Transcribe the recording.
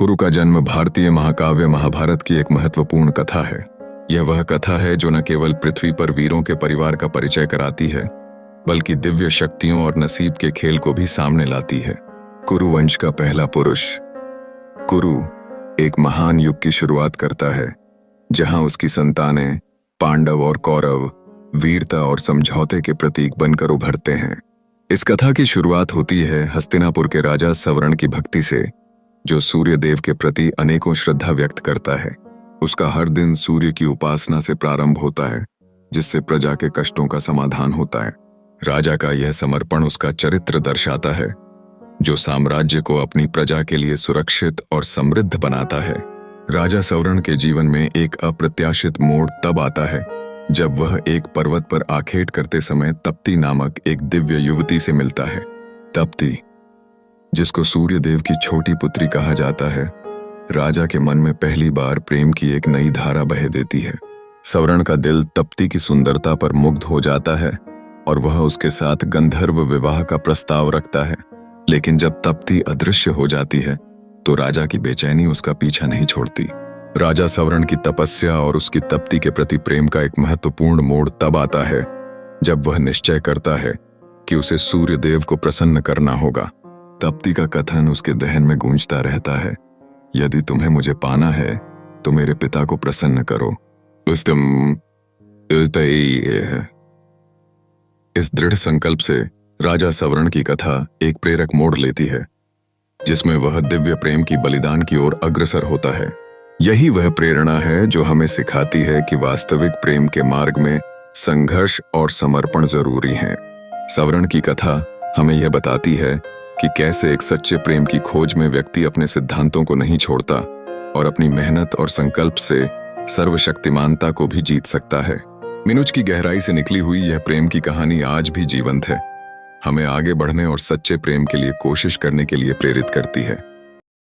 कुरु का जन्म भारतीय महाकाव्य महाभारत की एक महत्वपूर्ण कथा है। यह वह कथा है जो न केवल पृथ्वी पर वीरों के परिवार का परिचय कराती है, बल्कि दिव्य शक्तियों और नसीब के खेल को भी सामने लाती है। कुरु वंश का पहला पुरुष। कुरु एक महान युग की शुरुआत करता है, जहां उसकी संतानें पांडव और कौरव वीरता और समझौते के प्रतीक बनकर उभरते हैं। इस कथा की शुरुआत होती है हस्तिनापुर के राजा सवर्ण की भक्ति से, जो सूर्य देव के प्रति अनेकों श्रद्धा व्यक्त करता है। उसका हर दिन सूर्य की उपासना से प्रारंभ होता है, जिससे प्रजा के कष्टों का समाधान होता है। राजा का यह समर्पण उसका चरित्र दर्शाता है, जो साम्राज्य को अपनी प्रजा के लिए सुरक्षित और समृद्ध बनाता है। राजा सवर्ण के जीवन में एक अप्रत्याशित मोड़ तब आता है जब वह एक पर्वत पर आखेट करते समय तप्ती नामक एक दिव्य युवती से मिलता है। तप्ती, जिसको सूर्य देव की छोटी पुत्री कहा जाता है, राजा के मन में पहली बार प्रेम की एक नई धारा बह देती है। सवर्ण का दिल तप्ती की सुंदरता पर मुग्ध हो जाता है और वह उसके साथ गंधर्व विवाह का प्रस्ताव रखता है। लेकिन जब तप्ती अदृश्य हो जाती है तो राजा की बेचैनी उसका पीछा नहीं छोड़ती। राजा सवर्ण की तपस्या और उसकी तप्ती के प्रति प्रेम का एक महत्वपूर्ण मोड़ तब आता है जब वह निश्चय करता है कि उसे सूर्य देव को प्रसन्न करना होगा। तप्ती का कथन उसके दहन में गूंजता रहता है, यदि तुम्हें मुझे पाना है तो मेरे पिता को प्रसन्न करो। इस दृढ़ संकल्प से राजा सवर्ण की कथा एक प्रेरक मोड़ लेती है, जिसमें वह दिव्य प्रेम की बलिदान की ओर अग्रसर होता है। यही वह प्रेरणा है जो हमें सिखाती है कि वास्तविक प्रेम के मार्ग में संघर्ष और समर्पण जरूरी हैं। सवर्ण की कथा हमें यह बताती है कि कैसे एक सच्चे प्रेम की खोज में व्यक्ति अपने सिद्धांतों को नहीं छोड़ता और अपनी मेहनत और संकल्प से सर्वशक्तिमानता को भी जीत सकता है। मिनुज की गहराई से निकली हुई यह प्रेम की कहानी आज भी जीवंत है, हमें आगे बढ़ने और सच्चे प्रेम के लिए कोशिश करने के लिए प्रेरित करती है।